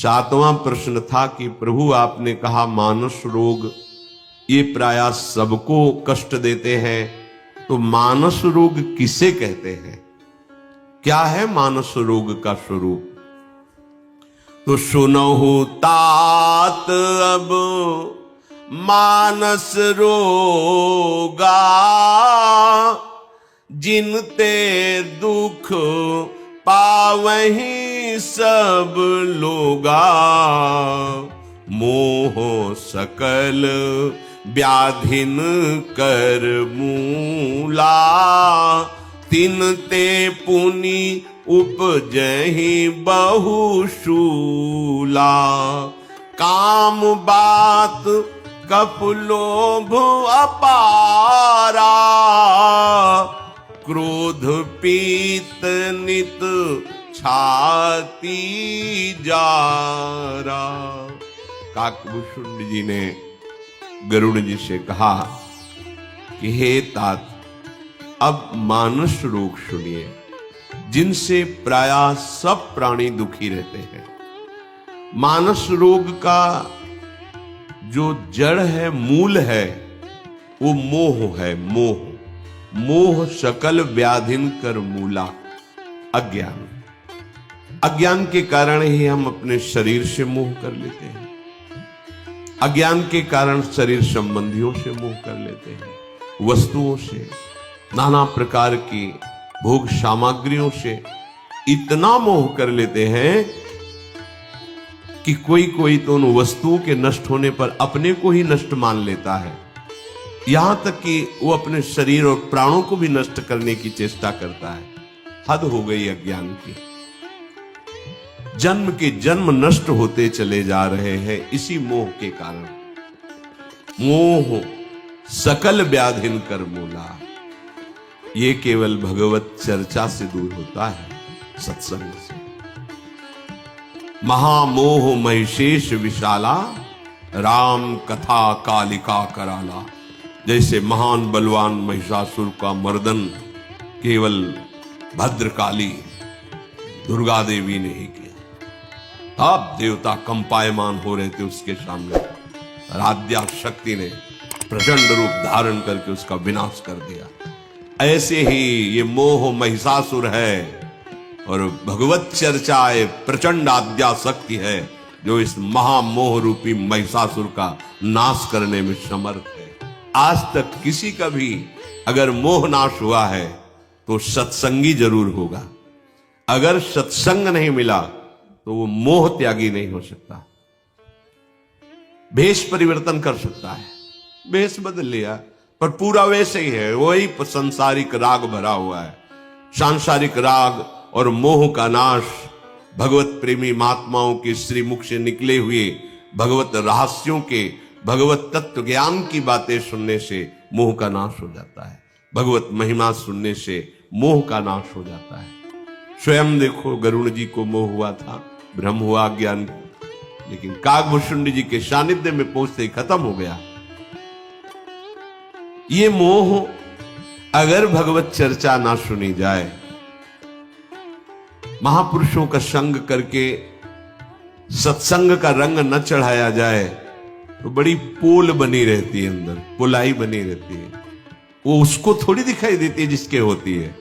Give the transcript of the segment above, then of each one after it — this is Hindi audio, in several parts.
सातवां प्रश्न था कि प्रभु आपने कहा मानस रोग ये प्रायः सबको कष्ट देते हैं, तो मानस रोग किसे कहते हैं? क्या है मानस रोग का स्वरूप? तो सुनहु तात अब मानस रोगा, जिनते दुख पावहीं सब लोगा। मोह सकल व्याधिन कर मूला, तिनते पुनि उपजहि बहुशूला। काम बात कप लोभ अपारा, क्रोध पीत नित छाती जारा। काकभूषुंड जी ने गरुड़ जी से कहा कि हे तात, अब मानस रोग सुनिए, जिनसे प्रायः सब प्राणी दुखी रहते हैं। मानस रोग का जो जड़ है, मूल है, वो मोह है। मोह मोह सकल व्याधिन कर मूला। अज्ञान, अज्ञान के कारण ही हम अपने शरीर से मोह कर लेते हैं। अज्ञान के कारण शरीर संबंधियों से मोह कर लेते हैं, वस्तुओं से, नाना प्रकार की भोग सामग्रियों से इतना मोह कर लेते हैं कि कोई कोई तो उन वस्तुओं के नष्ट होने पर अपने को ही नष्ट मान लेता है, यहां तक कि वो अपने शरीर और प्राणों को भी नष्ट करने की चेष्टा करता है। हद हो गई अज्ञान की। जन्म के जन्म नष्ट होते चले जा रहे हैं इसी मोह के कारण। मोह सकल व्याधिन कर मूला। ये केवल भगवत चर्चा से दूर होता है, सत्संग से। महामोह महिषेश विशाला, राम कथा कालिका कराला। जैसे महान बलवान महिषासुर का मर्दन केवल भद्रकाली दुर्गा देवी ने ही किया। अब देवता कंपायमान हो रहे थे उसके सामने। आद्या शक्ति ने प्रचंड रूप धारण करके उसका विनाश कर दिया। ऐसे ही ये मोह महिषासुर है और भगवत चर्चा प्रचंड आद्या शक्ति है जो इस महामोह रूपी महिषासुर का नाश करने में समर्थ है। आज तक किसी का भी अगर मोह नाश हुआ है तो सत्संगी जरूर होगा। अगर सत्संग नहीं मिला तो वो मोह त्यागी नहीं हो सकता। भेष परिवर्तन कर सकता है, भेष बदल लिया पर पूरा वैसे ही है, वही सांसारिक राग भरा हुआ है। सांसारिक राग और मोह का नाश भगवत प्रेमी महात्माओं के श्रीमुख से निकले हुए भगवत रहस्यों के, भगवत तत्व ज्ञान की बातें सुनने से मोह का नाश हो जाता है। भगवत महिमा सुनने से मोह का नाश हो जाता है। स्वयं देखो, गरुड़ जी को मोह हुआ था, भ्रम हुआ ज्ञान, लेकिन काकभूषुंड जी के सानिध्य में पहुंचते ही खत्म हो गया। ये मोह अगर भगवत चर्चा ना सुनी जाए, महापुरुषों का संग करके सत्संग का रंग न चढ़ाया जाए तो बड़ी पोल बनी रहती है, अंदर पुलाई बनी रहती है। वो उसको थोड़ी दिखाई देती है जिसके होती है।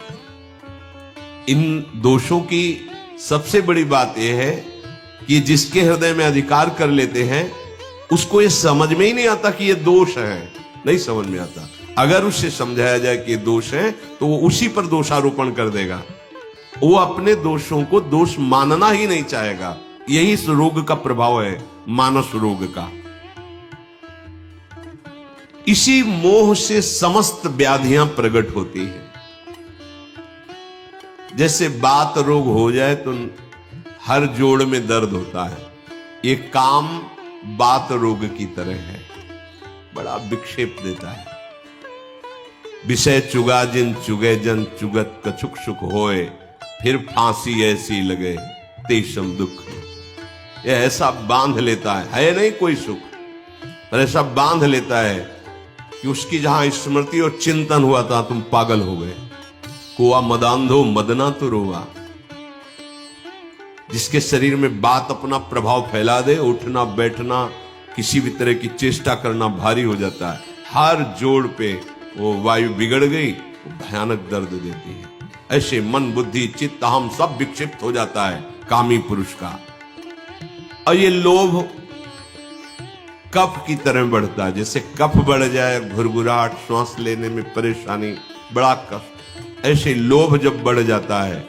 इन दोषों की सबसे बड़ी बात यह है कि जिसके हृदय में अधिकार कर लेते हैं उसको ये समझ में ही नहीं आता कि ये दोष है, नहीं समझ में आता। अगर उससे समझाया जाए कि ये दोष है तो वो उसी पर दोषारोपण कर देगा। वो अपने दोषों को दोष मानना ही नहीं चाहेगा। यही इस रोग का प्रभाव है, मानस रोग का। इसी मोह से समस्त व्याधियां प्रकट होती हैं। जैसे बात रोग हो जाए तो हर जोड़ में दर्द होता है, ये काम बात रोग की तरह है, बड़ा विक्षेप देता है। विषय चुगा जिन चुगे जन चुगत कछुक सुख होए, फिर फांसी ऐसी लगे तेषम दुख। ये ऐसा बांध लेता है नहीं कोई सुख, पर ऐसा बांध लेता है कि उसकी जहां स्मृति और चिंतन हुआ था तुम पागल हो गए। कुआ मदांधो मदना तो रोआ। जिसके शरीर में बात अपना प्रभाव फैला दे, उठना बैठना किसी भी तरह की चेष्टा करना भारी हो जाता है। हर जोड़ पे वो वायु बिगड़ गई, वो भयानक दर्द देती है। ऐसे मन बुद्धि चित्त हम सब विक्षिप्त हो जाता है कामी पुरुष का। और ये लोभ कफ की तरह बढ़ता है। जैसे कफ बढ़ जाए, घुरघुराहट, श्वास लेने में परेशानी, बड़ा कष्ट। ऐसे लोभ जब बढ़ जाता है,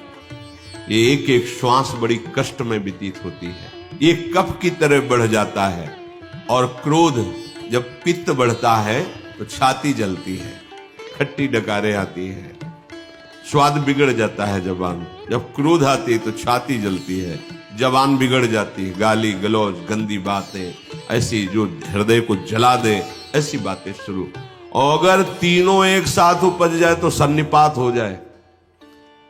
ये एक एक श्वास बड़ी कष्ट में व्यतीत होती है। ये कफ की तरह बढ़ जाता है। और क्रोध जब पित्त बढ़ता है तो छाती जलती है, खट्टी डकारें आती है, स्वाद बिगड़ जाता है जबान। जब क्रोध आती है तो छाती जलती है, जबान बिगड़ जाती है, गाली गलौज, गंदी बातें, ऐसी जो हृदय को जला दे, ऐसी बातें शुरू। और अगर तीनों एक साथ उपज जाए तो सन्निपात हो जाए,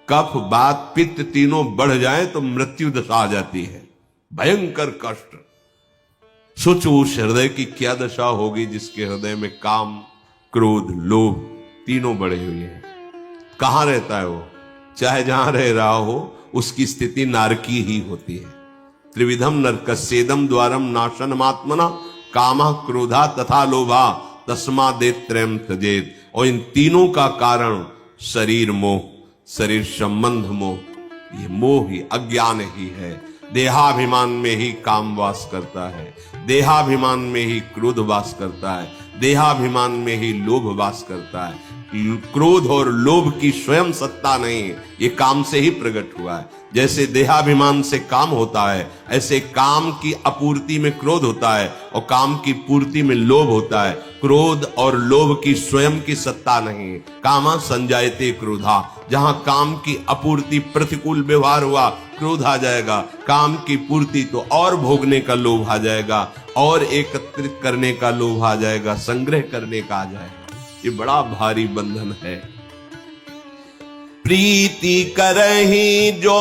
कफ बात पित्त तीनों बढ़ जाए तो मृत्यु दशा आ जाती है, भयंकर कष्ट। सोचो उस हृदय की क्या दशा होगी जिसके हृदय में काम, क्रोध, लोभ तीनों बढ़े हुए हैं। कहां रहता है वो? चाहे जहां रह रहा हो, उसकी स्थिति नारकी ही होती है। त्रिविधम नरकस्येदम द्वारम नाशनमात्मना कामः क्रोधा तथा लोभा तस्मादेत्रयम् त्यजेत्। और इन तीनों का कारण शरीर मोह, शरीर संबंध मोह। ये मोह ही, अज्ञान ही है। देहाभिमान में ही काम वास करता है, देहाभिमान में ही क्रोध वास करता है, देहाभिमान में ही लोभ वास करता है। क्रोध और लोभ की स्वयं सत्ता नहीं, ये काम से ही प्रकट हुआ है। जैसे देहाभिमान से काम होता है, ऐसे काम की अपूर्ति में क्रोध होता है और काम की पूर्ति में लोभ होता है। क्रोध और लोभ की स्वयं की सत्ता नहीं। कामा संजायते क्रोधा। जहां काम की अपूर्ति, प्रतिकूल व्यवहार हुआ, क्रोध आ जाएगा। काम की पूर्ति तो और भोगने का लोभ आ जाएगा, और एकत्रित करने का लोभ आ जाएगा, संग्रह करने का आ जाएगा। ये बड़ा भारी बंधन है। प्रीति करही जो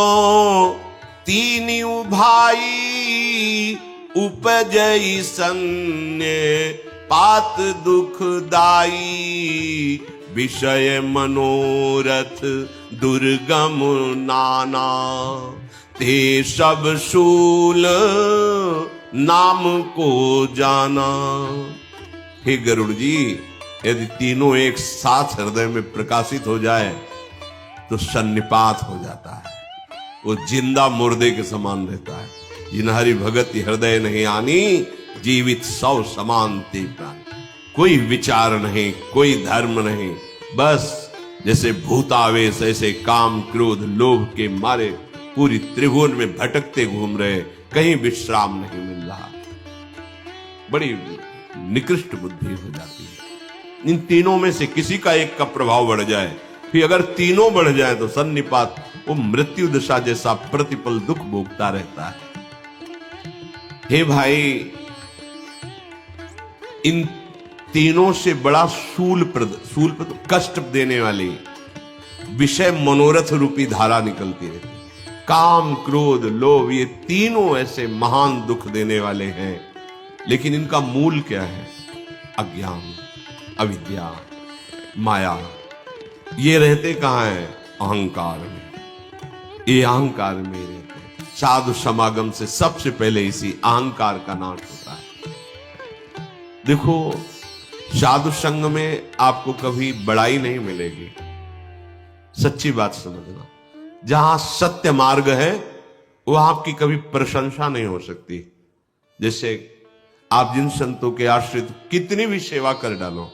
तीनिउ भाई, उपजई सन्य पात दुखदाई। विषय मनोरथ दुर्गम नाना, ते सब शूल नाम को जाना। हे गरुड़ जी, यदि तीनों एक साथ हृदय में प्रकाशित हो जाए तो सन्निपात हो जाता है। वो जिंदा मुर्दे के समान रहता है। जिन हरि भगत हृदय नहीं आनी, जीवित सौ समान ते प्राण। कोई विचार नहीं, कोई धर्म नहीं, बस जैसे भूतावेश ऐसे काम क्रोध लोभ के मारे पूरी त्रिभुवन में भटकते घूम रहे, कहीं विश्राम नहीं मिल रहा। बड़ी निकृष्ट बुद्धि हो जाती है। इन तीनों में से किसी का एक का प्रभाव बढ़ जाए, फिर अगर तीनों बढ़ जाए तो सन्निपात, वो मृत्यु दशा जैसा प्रतिपल दुख भोगता रहता है। हे भाई, इन तीनों से बड़ा शूलप्रद कष्ट देने वाली विषय मनोरथ रूपी धारा निकलती रहती है। काम क्रोध लोभ, ये तीनों ऐसे महान दुख देने वाले हैं। लेकिन इनका मूल क्या है? अज्ञान, अविद्या, माया। ये रहते कहां है? अहंकार में। ये अहंकार में रहते हैं। साधु समागम से सबसे पहले इसी अहंकार का नाश होता है। देखो, साधु संग में आपको कभी बड़ाई नहीं मिलेगी। सच्ची बात समझना। जहां सत्य मार्ग है वहां आपकी कभी प्रशंसा नहीं हो सकती। जैसे आप जिन संतों के आश्रित कितनी भी सेवा कर डालो,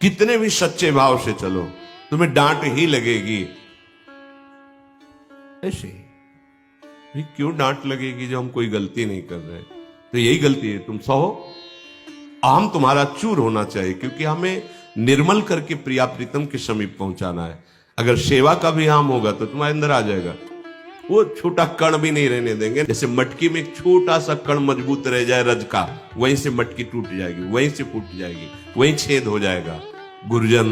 कितने भी सच्चे भाव से चलो, तुम्हें डांट ही लगेगी। ऐसे ही क्यों डांट लगेगी जब हम कोई गलती नहीं कर रहे? तो यही गलती है, तुम सहो। अहम तुम्हारा चूर होना चाहिए, क्योंकि हमें निर्मल करके प्रिया प्रीतम के समीप पहुंचाना है। अगर सेवा का भी अहम होगा तो तुम्हारे अंदर आ जाएगा। वो छोटा कण भी नहीं रहने देंगे। जैसे मटकी में एक छोटा सा कण मजबूत रह जाए रज का, वहीं से मटकी टूट जाएगी, वहीं से फूट जाएगी, वहीं छेद हो जाएगा। गुरुजन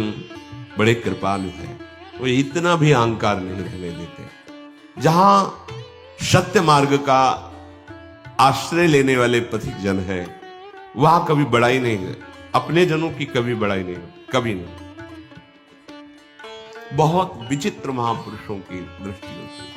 बड़े कृपालु हैं, वो इतना भी अहंकार नहीं रहने देते। जहां सत्य मार्ग का आश्रय लेने वाले पथिक जन है, वहां कभी बड़ाई नहीं है। अपने जनों की कभी बड़ाई नहीं, कभी नहीं। बहुत विचित्र महापुरुषों की दृष्टि होती है।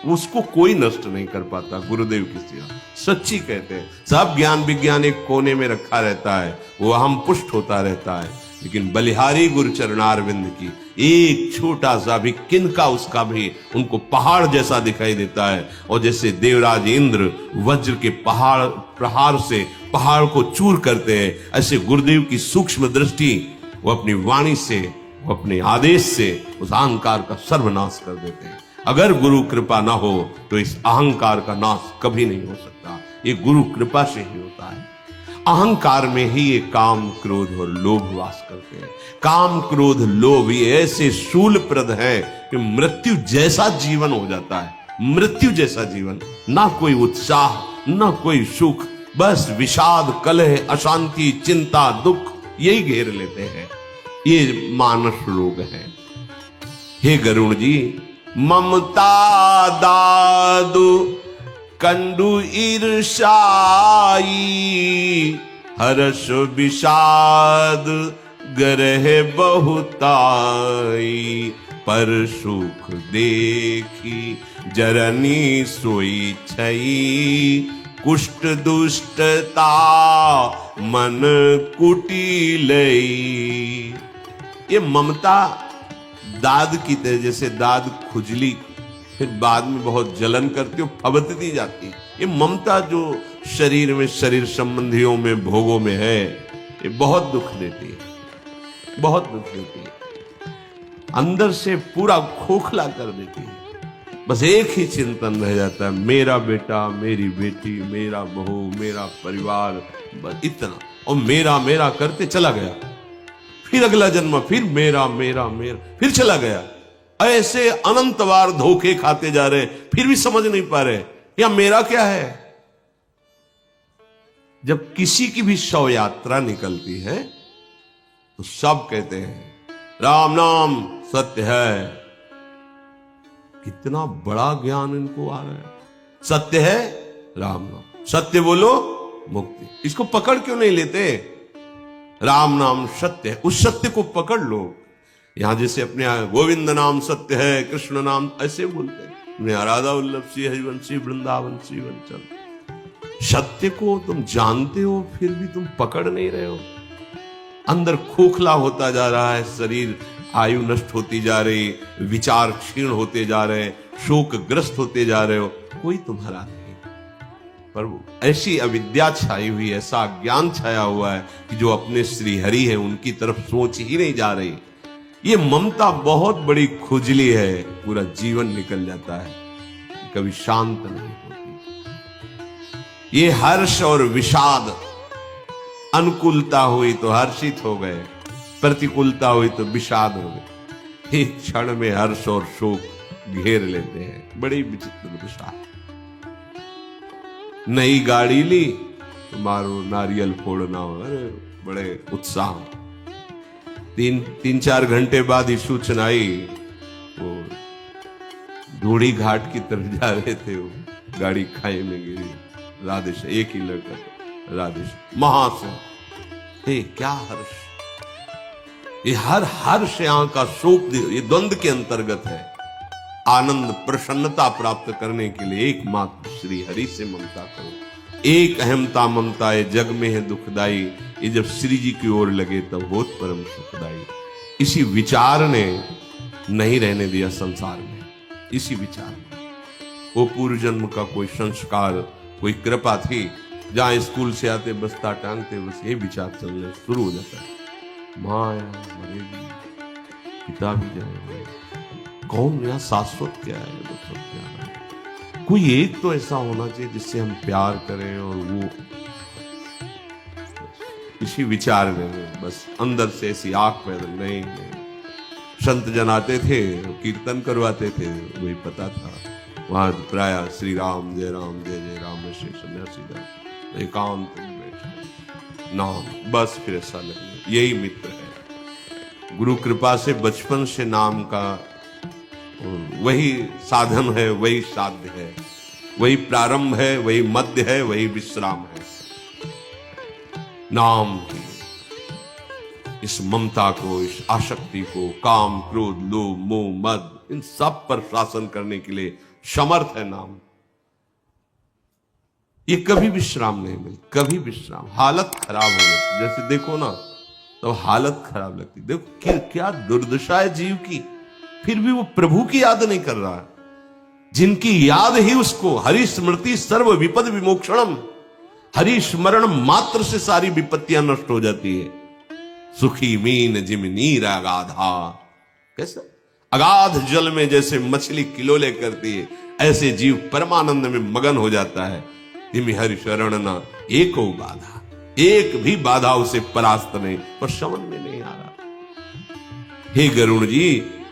उसको कोई नष्ट नहीं कर पाता गुरुदेव की सेवा। सच्ची कहते हैं, सब ज्ञान विज्ञान एक कोने में रखा रहता है, वो हम पुष्ट होता रहता है, लेकिन बलिहारी गुरु चरणारविंद की एक छोटा सा भी किनका उसका भी उनको पहाड़ जैसा दिखाई देता है। और जैसे देवराज इंद्र वज्र के पहाड़ प्रहार से पहाड़ को चूर करते हैं, ऐसे गुरुदेव की सूक्ष्म दृष्टि वो अपनी वाणी से, वो अपने आदेश से उस अहंकार का सर्वनाश कर देते हैं। अगर गुरु कृपा ना हो तो इस अहंकार का नाश कभी नहीं हो सकता, ये गुरु कृपा से ही होता है। अहंकार में ही ये काम क्रोध और लोभ वास करते हैं। काम क्रोध लोभ ये ऐसे शूलप्रद है कि मृत्यु जैसा जीवन हो जाता है, मृत्यु जैसा जीवन, ना कोई उत्साह ना कोई सुख, बस विषाद कलह अशांति चिंता दुख यही घेर लेते हैं। ये मानस रोग है। हे गरुण जी, ममता दादु कंडु ईर्षाई हर्ष विषाद ग्रह बहुताई पर सुख देखी जरनी सोई छई कुष्ठ दुष्टता मन कुटिलई। ये ममता दाद की तरह, जैसे दाद खुजली फिर बाद में बहुत जलन करती हो, फबकती जाती है। ये ममता जो शरीर में शरीर संबंधियों में भोगों में है, ये बहुत दुख देती है, बहुत दुख देती है, अंदर से पूरा खोखला कर देती है। बस एक ही चिंतन रह जाता है, मेरा बेटा मेरी बेटी मेरा बहू मेरा परिवार, बस इतना। और मेरा मेरा करते चला गया, फिर अगला जन्म फिर मेरा मेरा मेरा, फिर चला गया। ऐसे अनंत बार धोखे खाते जा रहे, फिर भी समझ नहीं पा रहे या मेरा क्या है। जब किसी की भी शव यात्रा निकलती है तो सब कहते हैं राम नाम सत्य है। कितना बड़ा ज्ञान इनको आ रहा है। सत्य है राम नाम, सत्य बोलो मुक्ति। इसको पकड़ क्यों नहीं लेते? राम नाम सत्य है, उस सत्य को पकड़ लो। यहां जैसे अपने गोविंद नाम सत्य है, कृष्ण नाम ऐसे बोलते हैं, राधा वल्लभ सी हरिवंशी वृंदावन सी वंचल। सत्य को तुम जानते हो फिर भी तुम पकड़ नहीं रहे हो। अंदर खोखला होता जा रहा है, शरीर आयु नष्ट होती जा रही, विचार क्षीण होते जा रहे, शोकग्रस्त होते जा रहे हो, कोई तुम्हारा नहीं। पर ऐसी अविद्या छाई हुई, ऐसा ज्ञान छाया हुआ है कि जो अपने श्री हरि है उनकी तरफ सोच ही नहीं जा रही। ये ममता बहुत बड़ी खुजली है, पूरा जीवन निकल जाता है, कभी शांत नहीं होती। ये हर्ष और विषाद, अनुकूलता हुई तो हर्षित हो गए, प्रतिकूलता हुई तो विषाद हो गए। एक क्षण में हर्ष और शोक घेर लेते हैं। बड़ी विचित्र दशा है। नई गाड़ी ली तो मारो नारियल फोड़ना, अरे बड़े उत्साह। तीन चार घंटे बाद ही सूचना आई, वो ढूढ़ी घाट की तरफ जा रहे थे, वो गाड़ी खाई में गिरी। राधेश, एक ही लड़का था, राधेश महाशय। हे क्या हर्ष! ये हर हर्ष यहाँ का शोक, ये द्वंद्व के अंतर्गत है। आनंद प्रसन्नता प्राप्त करने के लिए एकमात्र श्री हरि से ममता करो। एक अहमता ममता है जग में है दुखदाई, ये जब श्री जी की ओर लगे तब होत परम सुखदाई। इसी विचार ने नहीं रहने दिया संसार में, इसी विचार में। वो पूर्व जन्म का कोई संस्कार, कोई कृपा थी, जहां स्कूल से आते बस्ता टांगते, बस ये विचार चलने शुरू हो जाता है। माया मरेगी, पिता भी जाएंगे, कौन यहाँ शाश्वत क्या है, वो सब क्या है। कोई एक तो ऐसा होना चाहिए जिससे हम प्यार करें, और वो इसी विचार में बस अंदर से ऐसी आग पैदा नहीं। संत जन आते थे, कीर्तन करवाते थे, वही पता था। वहां प्राय श्री राम जय राम श्री सन्यासी जाते, एकांत में बैठे नाम, बस फिर ऐसा लगने। यही मित्र है। गुरु कृपा से बचपन से नाम का वही साधन है, वही साध्य है, वही प्रारंभ है, वही मध्य है, वही विश्राम है। नाम की इस ममता को, इस आसक्ति को, काम क्रोध लोभ मोह मद, इन सब पर शासन करने के लिए समर्थ है नाम। ये कभी विश्राम नहीं मिलती, कभी विश्राम। हालत खराब हो गई, जैसे देखो ना तो हालत खराब लगती। देखो क्या दुर्दशा है जीव की, फिर भी वो प्रभु की याद नहीं कर रहा है। जिनकी याद ही उसको, हरि स्मृति सर्व विपद विमोक्षणम, हरि स्मरण मात्र से सारी विपत्तियां नष्ट हो जाती है। सुखी मीन जिम नीर अगाधा, कैसा अगाध जल में जैसे मछली किलोले करती है, ऐसे जीव परमानंद में मगन हो जाता है। तिमि हरि शरण न एको बाधा, एक भी बाधा उसे परास्त नहीं, पर समझ में नहीं आ रहा। हे गरुण जी,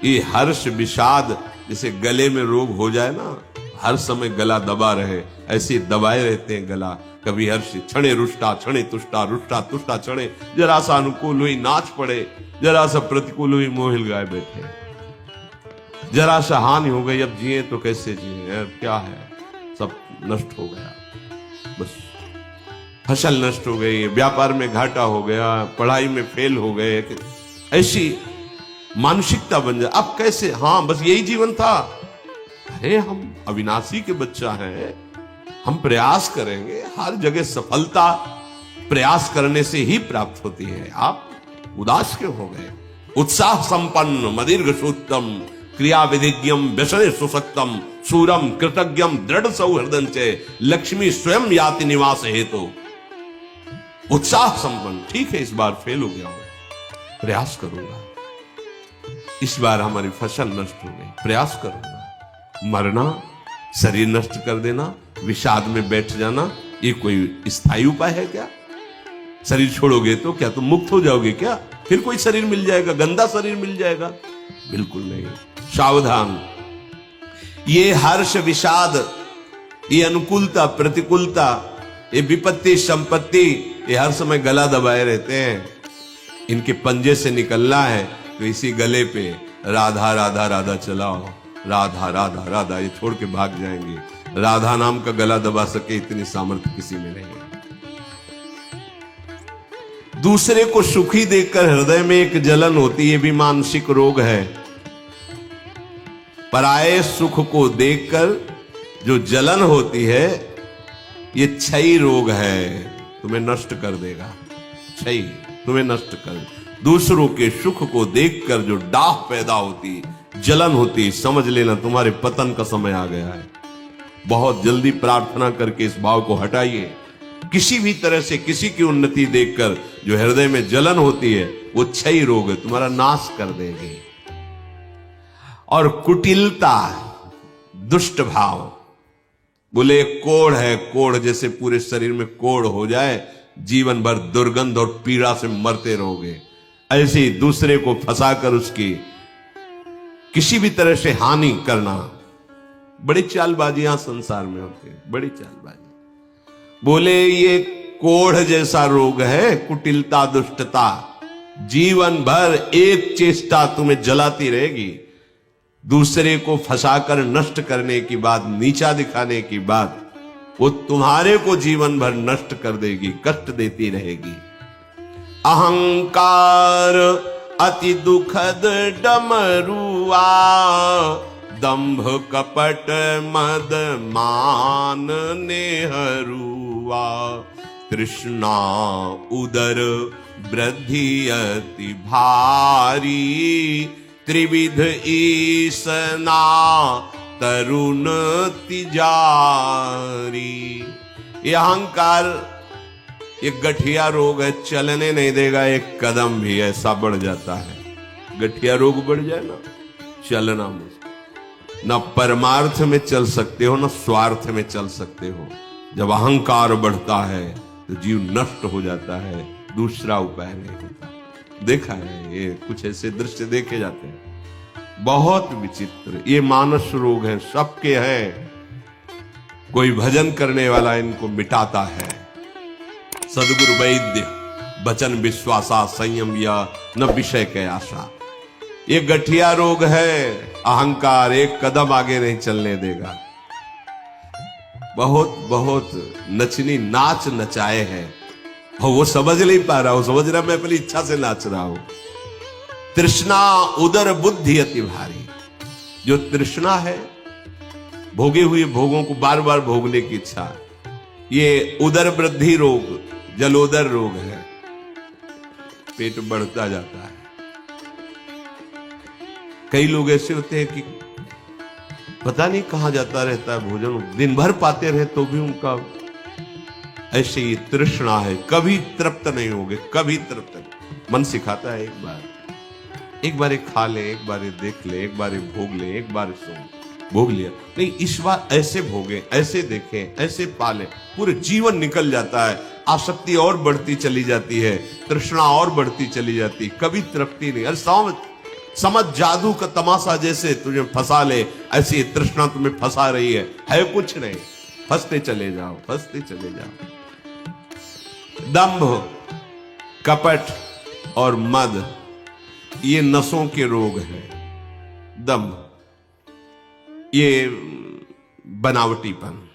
ये हर्ष विषाद, जैसे गले में रोग हो जाए ना, हर समय गला दबा रहे, ऐसे दबाए रहते हैं गला। कभी हर्ष क्षणे रुष्टा क्षणे तुष्टा, रुष्टा तुष्टा क्षणे, जरा सा अनुकूल हुई नाच पड़े, जरा सा प्रतिकूल हुई मोहिल गाय बैठे, जरा सा हानि हो गई, अब जिए तो कैसे जिए, क्या है, सब नष्ट हो गया। बस फसल नष्ट हो गई, व्यापार में घाटा हो गया, पढ़ाई में फेल हो गए, ऐसी मानसिकता बन जाए। अब कैसे, हाँ बस यही जीवन था। अरे हम अविनाशी के बच्चा हैं, हम प्रयास करेंगे, हर जगह सफलता प्रयास करने से ही प्राप्त होती है। आप उदास क्यों हो गए? उत्साह संपन्न मदीर्घ सूत्रम क्रिया विधिज्ञम व्यसने सुसक्तम सूरम कृतज्ञम दृढ़ सौहृदं च लक्ष्मी स्वयं याति निवास हेतु। उत्साह संपन्न, ठीक है इस बार फेल हो गया हूं, प्रयास करूंगा, इस बार हमारी फसल नष्ट हो गई, प्रयास करूंगा। मरना, शरीर नष्ट कर देना, विषाद में बैठ जाना, ये कोई स्थायी उपाय है क्या? शरीर छोड़ोगे तो क्या तुम मुक्त हो जाओगे क्या? फिर कोई शरीर मिल जाएगा, गंदा शरीर मिल जाएगा? बिल्कुल नहीं। सावधान। ये हर्ष विषाद, ये अनुकूलता प्रतिकूलता, ये विपत्ति संपत्ति, ये हर समय गला दबाए रहते हैं। इनके पंजे से निकलना है तो इसी गले पे राधा राधा राधा चलाओ, राधा राधा राधा, ये छोड़ के भाग जाएंगे। राधा नाम का गला दबा सके इतनी सामर्थ्य किसी में नहीं है। दूसरे को सुखी देखकर हृदय में एक जलन होती है, भी मानसिक रोग है। पराये सुख को देखकर जो जलन होती है, ये क्षयी रोग है, तुम्हें नष्ट कर देगा। क्षयी तुम्हें नष्ट कर। दूसरों के सुख को देखकर जो डाह पैदा होती, जलन होती, समझ लेना तुम्हारे पतन का समय आ गया है। बहुत जल्दी प्रार्थना करके इस भाव को हटाइए। किसी भी तरह से किसी की उन्नति देखकर जो हृदय में जलन होती है, वो क्षयी रोग है, तुम्हारा नाश कर देगी। और कुटिलता, दुष्ट भाव, बोले कोढ़ है, कोढ़ जैसे पूरे शरीर में कोढ़ हो जाए, जीवन भर दुर्गंध और पीड़ा से मरते रहोगे। ऐसे दूसरे को फंसाकर उसकी किसी भी तरह से हानि करना, बड़ी चालबाजियां संसार में होती है, बड़ी चालबाजी। बोले ये कोढ़ जैसा रोग है, कुटिलता दुष्टता, जीवन भर एक चेष्टा तुम्हें जलाती रहेगी। दूसरे को फंसाकर नष्ट करने की बात, नीचा दिखाने की बात, वो तुम्हारे को जीवन भर नष्ट कर देगी, कष्ट देती रहेगी। अहंकार अति दुखद डमरुआ, दंभ कपट मद मान नेहरुआ, तृष्णा उदर वृद्धि अति भारी, त्रिविध ईसना तरुण तिजारी। ये अहंकार एक गठिया रोग है, चलने नहीं देगा एक कदम भी, ऐसा बढ़ जाता है। गठिया रोग बढ़ जाए ना, चलना मुश्किल, ना परमार्थ में चल सकते हो ना स्वार्थ में चल सकते हो। जब अहंकार बढ़ता है तो जीव नष्ट हो जाता है, दूसरा उपाय नहीं होता। देखा है, ये कुछ ऐसे दृश्य देखे जाते हैं, बहुत विचित्र। ये मानस रोग है, सबके हैं। कोई भजन करने वाला इनको मिटाता है। सदगुरु वैद्य बचन विश्वासा, संयम या न विषय के आशा। ये गठिया रोग है, अहंकार एक कदम आगे नहीं चलने देगा। बहुत बहुत नचनी नाच नचाए हैं और वो समझ नहीं पा रहा, वो समझ रहा मैं अपनी इच्छा से नाच रहा हूं। तृष्णा उदर बुद्धि अति भारी, जो तृष्णा है भोगे हुए भोगों को बार बार भोगने की इच्छा, ये उदर वृद्धि रोग, जलोदर रोग है, पेट बढ़ता जाता है। कई लोग ऐसे होते हैं कि पता नहीं कहां जाता रहता है भोजन, दिन भर पाते रहे तो भी उनका ऐसे ही तृष्णा है, कभी तृप्त नहीं होगे, कभी तृप्त नहीं। मन सिखाता है एक बार खा ले, एक बार देख ले, एक बार भोग ले, एक बार भोग लिया नहीं, इस बार ऐसे भोगे, ऐसे देखें, ऐसे पाले, पूरे जीवन निकल जाता है। आसक्ति और बढ़ती चली जाती है, तृष्णा और बढ़ती चली जाती, कभी तृप्ति नहीं। अरे समझ जादू का तमाशा जैसे तुझे फंसा ले, ऐसी तृष्णा तुम्हें फंसा रही है कुछ नहीं, फंसते चले जाओ, फंसते चले जाओ। दंभ, कपट और मद, ये नसों के रोग हैं। दंभ, ये बनावटीपन,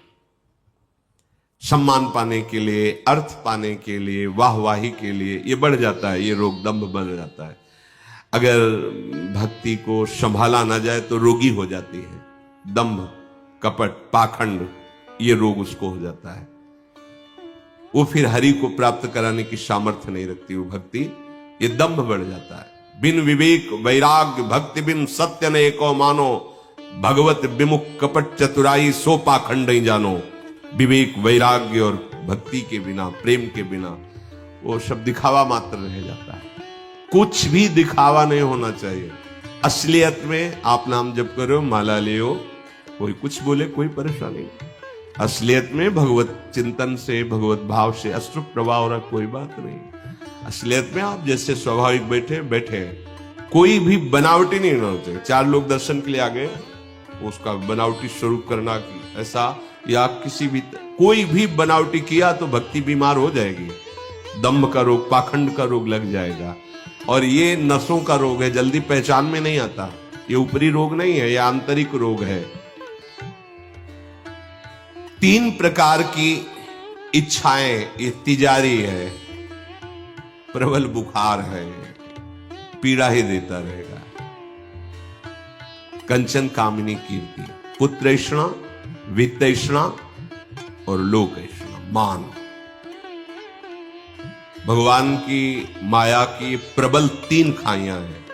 सम्मान पाने के लिए, अर्थ पाने के लिए, वाहवाही के लिए ये बढ़ जाता है, ये रोग दंभ बढ़ जाता है। अगर भक्ति को संभाला ना जाए तो रोगी हो जाती है। दंभ, कपट, पाखंड, ये रोग उसको हो जाता है। वो फिर हरि को प्राप्त कराने की सामर्थ्य नहीं रखती वो भक्ति, ये दंभ बढ़ जाता है। बिन विवेक वैराग्य भक्ति बिन सत्य ने को मानो, भगवत विमुख कपट चतुराई सो पाखंड ही जानो। विवेक वैराग्य और भक्ति के बिना, प्रेम के बिना वो सब दिखावा मात्र रह जाता है। कुछ भी दिखावा नहीं होना चाहिए। असलियत में आप नाम जप करो, माला लियो, कोई कुछ बोले कोई परेशानी। असलियत में भगवत चिंतन से, भगवत भाव से अश्रु प्रवाह हो रहा, कोई बात नहीं। असलियत में आप जैसे स्वाभाविक बैठे बैठे, कोई भी बनावटी नहीं होना चाहिए। 4 लोग दर्शन के लिए आ गए, उसका बनावटी स्वरूप करना की ऐसा, या किसी भी कोई भी बनावटी किया तो भक्ति बीमार हो जाएगी। दम्भ का रोग, पाखंड का रोग लग जाएगा। और ये नसों का रोग है, जल्दी पहचान में नहीं आता। ये ऊपरी रोग नहीं है, ये आंतरिक रोग है। 3 प्रकार की इच्छाएं, ये तिजारी है, प्रबल बुखार है, पीड़ा ही देता रहेगा। कंचन कामिनी कीर्ति, पुत्रैषणा, वित्तैषणा और लोकैषणा, मान। भगवान की माया की प्रबल 3 खाइयां हैं।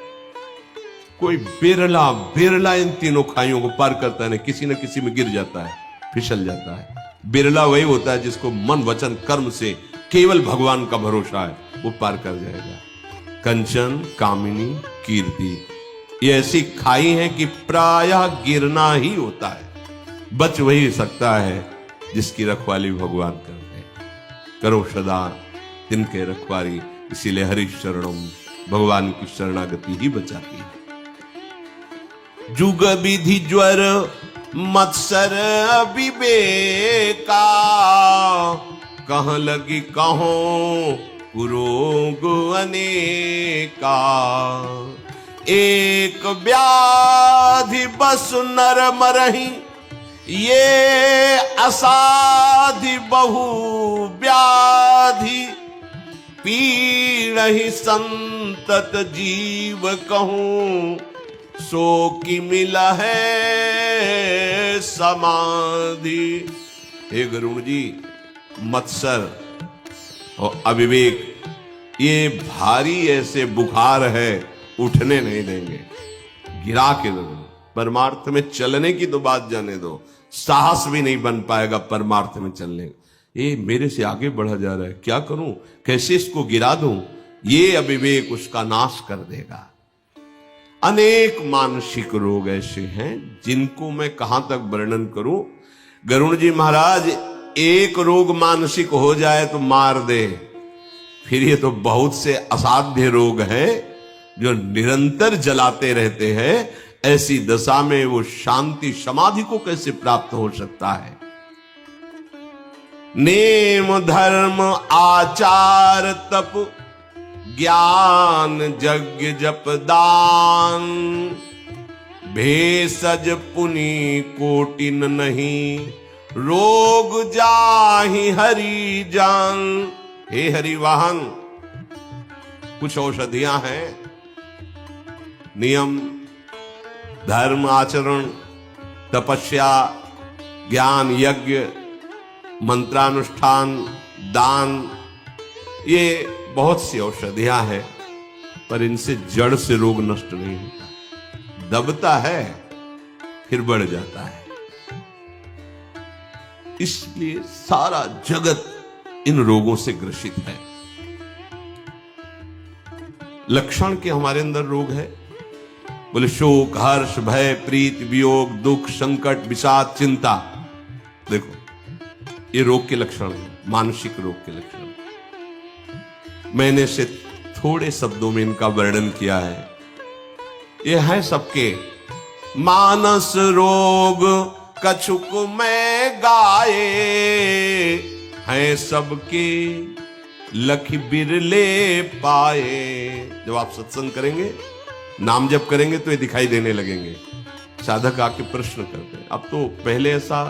कोई बिरला बिरला इन तीनों खाइयों को पार करता है, किसी न किसी में गिर जाता है, फिसल जाता है। बिरला वही होता है जिसको मन वचन कर्म से केवल भगवान का भरोसा है, वो पार कर जाएगा। कंचन कामिनी कीर्ति, ये ऐसी खाई है कि प्रायः गिरना ही होता है। बच वही सकता है जिसकी रखवाली भगवान करते हैं। करो सदा तिनके रखवारी, इसीलिए हरि शरणम, भगवान की शरणागति ही बचाती है। जुग विधि ज्वर मत्सर विवेका, कहाँ लगी कहों रोग अनेका। एक व्याधि बस नर मरहि, ये असाधि बहु व्याधि। पीड़हि संतत जीव कहूं, सो की मिला है समाधि। हे गरुण जी, मत्सर और अविवेक, ये भारी ऐसे बुखार है, उठने नहीं देंगे, गिरा के दो। परमार्थ में चलने की तो बात जाने दो, साहस भी नहीं बन पाएगा परमार्थ में चलने। ये मेरे से आगे बढ़ा जा रहा है, क्या करूं, कैसे इसको गिरा दूं? ये अविवेक उसका नाश कर देगा। अनेक मानसिक रोग ऐसे हैं जिनको मैं कहां तक वर्णन करूं। गरुण जी महाराज, एक रोग मानसिक हो जाए तो मार दे, फिर ये तो बहुत से असाध्य रोग हैं जो निरंतर जलाते रहते हैं। ऐसी दशा में वो शांति समाधि को कैसे प्राप्त हो सकता है? नेम धर्म आचार तप ज्ञान यज्ञ जप दान, भेषज पुनि कोटिन नहीं, रोग जाहि हरि जान। हे हरि वाहन, कुछ औषधियां हैं, नियम, धर्म आचरण, तपस्या, ज्ञान, यज्ञ, मंत्रानुष्ठान, दान, ये बहुत सी औषधियां हैं, पर इनसे जड़ से रोग नष्ट नहीं होता। दबता है फिर बढ़ जाता है। इसलिए सारा जगत इन रोगों से ग्रसित है। लक्षण के हमारे अंदर रोग है, बोले शोक, हर्ष, भय, प्रीति, वियोग, दुख, संकट, विषाद, चिंता। देखो ये रोग के लक्षण है, मानसिक रोग के लक्षण। मैंने से थोड़े शब्दों में इनका वर्णन किया है। ये है सबके। मानस रोग कछुक में गाए, हैं सबके लख बिरले पाए। जब आप सत्संग करेंगे, नाम जप करेंगे तो ये दिखाई देने लगेंगे। साधक आके प्रश्न करते हैं। अब तो पहले ऐसा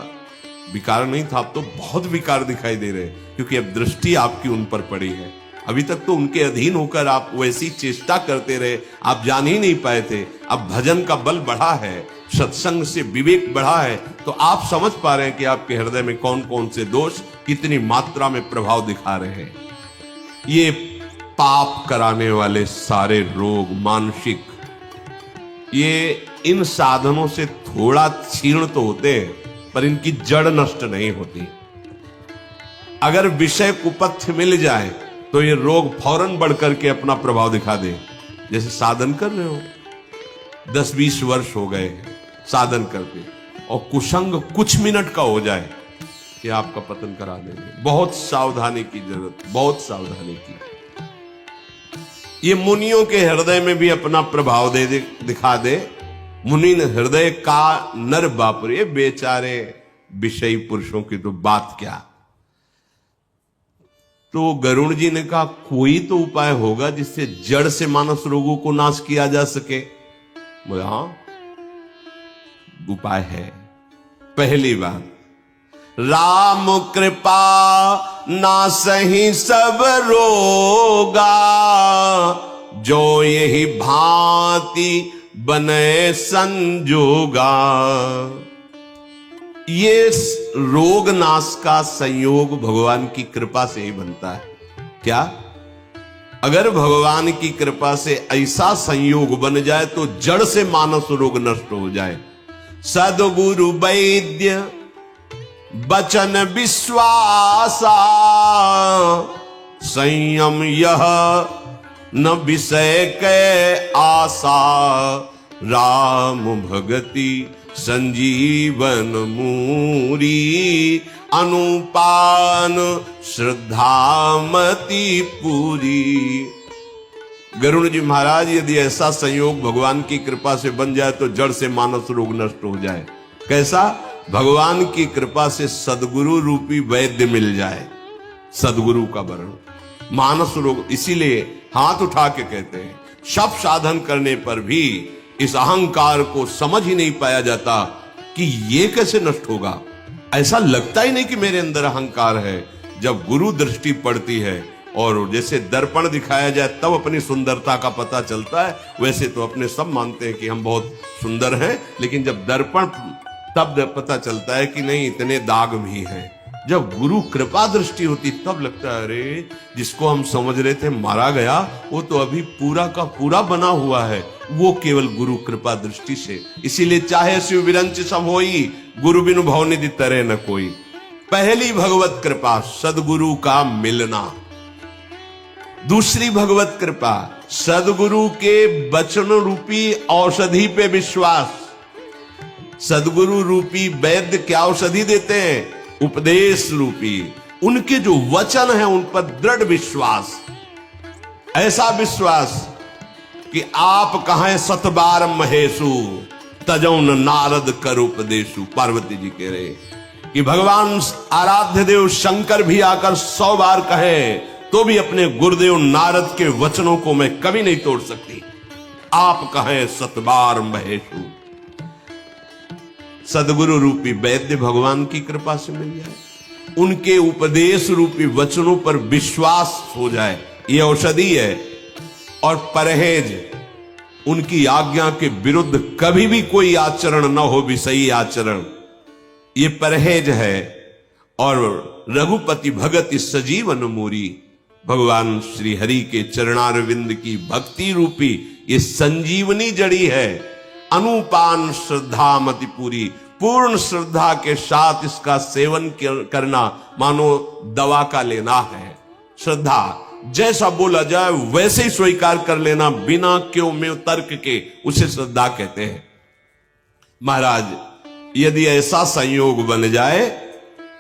विकार नहीं था, अब तो बहुत विकार दिखाई दे रहे हैं, क्योंकि अब दृष्टि आपकी उन पर पड़ी है। अभी तक तो उनके अधीन होकर आप वैसी चेष्टा करते रहे, आप जान ही नहीं पाए थे। अब भजन का बल बढ़ा है, सत्संग से विवेक बढ़ा है, तो आप समझ पा रहे हैं कि आपके हृदय में कौन कौन से दोष कितनी मात्रा में प्रभाव दिखा रहे हैं। ये पाप कराने वाले सारे रोग मानसिक, ये इन साधनों से थोड़ा क्षीण तो होते हैं, पर इनकी जड़ नष्ट नहीं होती। अगर विषय कुपथ्य मिल जाए तो ये रोग फौरन बढ़ करके अपना प्रभाव दिखा दे। जैसे साधन कर रहे हो, 10-20 वर्ष हो गए साधन करते, और कुसंग कुछ मिनट का हो जाए कि आपका पतन करा देंगे। बहुत सावधानी की जरूरत, बहुत सावधानी की। ये मुनियों के हृदय में भी अपना प्रभाव दिखा दे। मुनि हृदय का नर बापरे, बेचारे विषयी पुरुषों की तो बात क्या। तो गरुड़ जी ने कहा कोई तो उपाय होगा जिससे जड़ से मानस रोगों को नाश किया जा सके। बोले हाँ उपाय है। पहली बात, राम कृपा नासहि सब रोगा, जो यही भांति बने संजोगा। ये रोग नाश का संयोग भगवान की कृपा से ही बनता है। क्या? अगर भगवान की कृपा से ऐसा संयोग बन जाए तो जड़ से मानस रोग नष्ट हो जाए। सद्गुरु वैद्य बचन विश्वासा, संयम यह न विषय के आशा, राम भगति संजीवन मूरी, अनुपान श्रद्धामति पूरी। गरुड़ जी महाराज, यदि ऐसा संयोग भगवान की कृपा से बन जाए तो जड़ से मानस रोग नष्ट हो जाए। कैसा? भगवान की कृपा से सदगुरु रूपी वैद्य मिल जाए, सदगुरु का वर्ण, मानस रोग। इसीलिए हाथ उठा के कहते हैं, सब साधन करने पर भी इस अहंकार को समझ ही नहीं पाया जाता कि ये कैसे नष्ट होगा। ऐसा लगता ही नहीं कि मेरे अंदर अहंकार है। जब गुरु दृष्टि पड़ती है और जैसे दर्पण दिखाया जाए तब अपनी सुंदरता का पता चलता है। वैसे तो अपने सब मानते हैं कि हम बहुत सुंदर हैं, लेकिन जब दर्पण तब पता चलता है कि नहीं, इतने दाग भी हैं। जब गुरु कृपा दृष्टि होती तब लगता है अरे जिसको हम समझ रहे थे मारा गया, वो तो अभी पूरा का पूरा बना हुआ है, वो केवल गुरु कृपा दृष्टि से। इसीलिए चाहे शिव विरंच सब होई, गुरु बिनु भवनिधि तरे न कोई। पहली भगवत कृपा सदगुरु का मिलना। दूसरी भगवत कृपा सदगुरु के वचन रूपी औषधि पे विश्वास। सदगुरु रूपी वैद्य क्या औषधि देते हैं? उपदेश रूपी, उनके जो वचन है उन पर दृढ़ विश्वास। ऐसा विश्वास कि आप कहें सतबार महेशु, तजौन नारद कर उपदेशु। पार्वती जी कह रहे कि भगवान आराध्य देव शंकर भी आकर 100 बार कहे तो भी अपने गुरुदेव नारद के वचनों को मैं कभी नहीं तोड़ सकती। आप कहें सतबार महेशु। सदगुरु रूपी वैद्य भगवान की कृपा से मिल जाए, उनके उपदेश रूपी वचनों पर विश्वास हो जाए, ये औषधि है। और परहेज, उनकी आज्ञा के विरुद्ध कभी भी कोई आचरण न हो, विषयी आचरण, ये परहेज है। और रघुपति भगत सजीवन मोरी, भगवान श्री हरि के चरणारविंद की भक्ति रूपी ये संजीवनी जड़ी है। अनुपान श्रद्धा मति पूरी, पूर्ण श्रद्धा के साथ इसका सेवन करना मानो दवा का लेना है। श्रद्धा, जैसा बोला जाए वैसे ही स्वीकार कर लेना बिना क्यों में तर्क के, उसे श्रद्धा कहते हैं। महाराज, यदि ऐसा संयोग बन जाए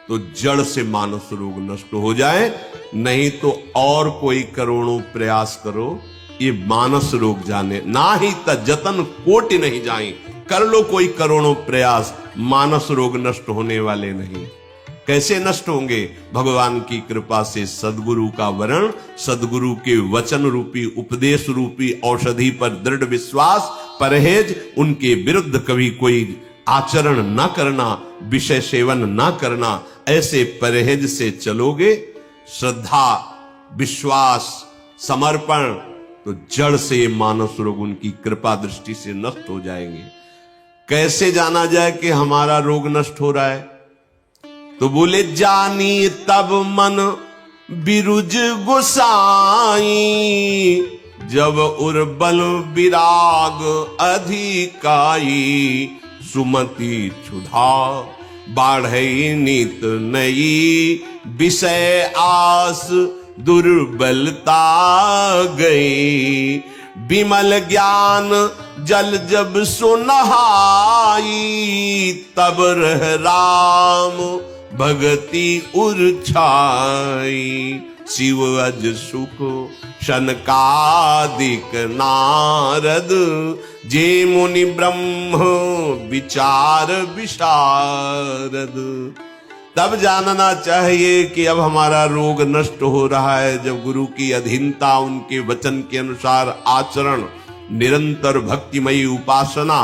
तो जड़ से मानस रोग नष्ट हो जाए, नहीं तो और कोई करोड़ों प्रयास करो, ये मानस रोग जाने ना ही जतन कोटि नहीं जाए। कर लो कोई करोड़ों प्रयास, मानस रोग नष्ट होने वाले नहीं। कैसे नष्ट होंगे? भगवान की कृपा से सदगुरु का वरण, सदगुरु के वचन रूपी उपदेश रूपी औषधि पर दृढ़ विश्वास, परहेज, उनके विरुद्ध कभी कोई आचरण न करना, विषय सेवन न करना, ऐसे परहेज से चलोगे, श्रद्धा, विश्वास, समर्पण, तो जड़ से मानस रोग उनकी कृपा दृष्टि से नष्ट हो जाएंगे। कैसे जाना जाए कि हमारा रोग नष्ट हो रहा है? तो बोले, जानी तब मन बिरुज गोसाई, जब उर्बल विराग अधिकाई, सुमति क्षुधा बाढ़ई नित नई, विषय आस दुर्बलता गई, विमल ज्ञान जल जब सुनहाई, तब रह राम भगति उर्छाई, शिव अज सुख शनकादिक नारद, जे मुनि ब्रह्म विचार विशारद। तब जानना चाहिए कि अब हमारा रोग नष्ट हो रहा है, जब गुरु की अधीनता, उनके वचन के अनुसार आचरण, निरंतर भक्तिमयी उपासना,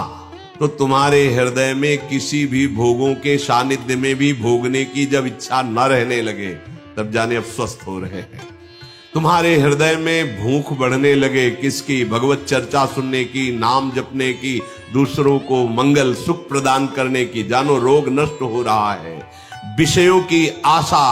तो तुम्हारे हृदय में किसी भी भोगों के सानिध्य में भी भोगने की जब इच्छा न रहने लगे, तब जाने अब स्वस्थ हो रहे हैं। तुम्हारे हृदय में भूख बढ़ने लगे, किसकी? भगवत चर्चा सुनने की, नाम जपने की, दूसरों को मंगल सुख प्रदान करने की, जानो रोग नष्ट हो रहा है। विषयों की आशा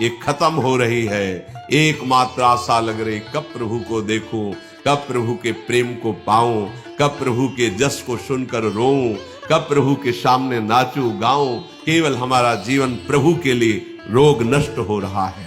ये खत्म हो रही है, एकमात्र आशा लग रही, कब प्रभु को देखूं, कब प्रभु के प्रेम को पाऊं, कब प्रभु के जस को सुनकर रोऊं, कब प्रभु के सामने नाचूं गाऊं। केवल हमारा जीवन प्रभु के लिए, रोग नष्ट हो रहा है।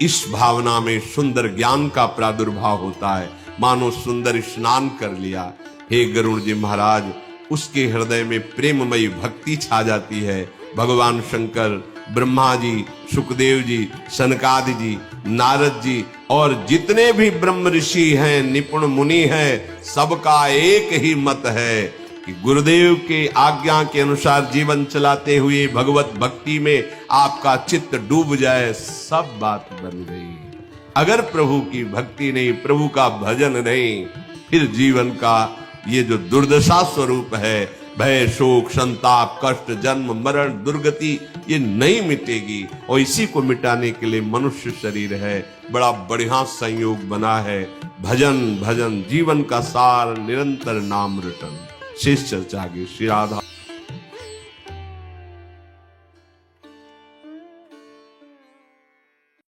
इस भावना में सुंदर ज्ञान का प्रादुर्भाव होता है, मानो सुंदर स्नान कर लिया। हे गरुड़ जी महाराज, उसके हृदय में प्रेममयी भक्ति छा जाती है। भगवान शंकर, ब्रह्मा जी, सुखदेव जी, सनकादि जी, नारद जी और जितने भी ब्रह्म ऋषि हैं, निपुण मुनि हैं, सबका एक ही मत है कि गुरुदेव के आज्ञा के अनुसार जीवन चलाते हुए भगवत भक्ति में आपका चित्त डूब जाए, सब बात बन गई। अगर प्रभु की भक्ति नहीं, प्रभु का भजन नहीं, फिर जीवन का ये जो दुर्दशा स्वरूप है, भय, शोक, संताप, कष्ट, जन्म, मरण, दुर्गति, ये नहीं मिटेगी। और इसी को मिटाने के लिए मनुष्य शरीर है। बड़ा बढ़िया संयोग बना है। भजन भजन जीवन का सार, निरंतर नाम रटन। शेष चर्चा आगे। श्री राधा।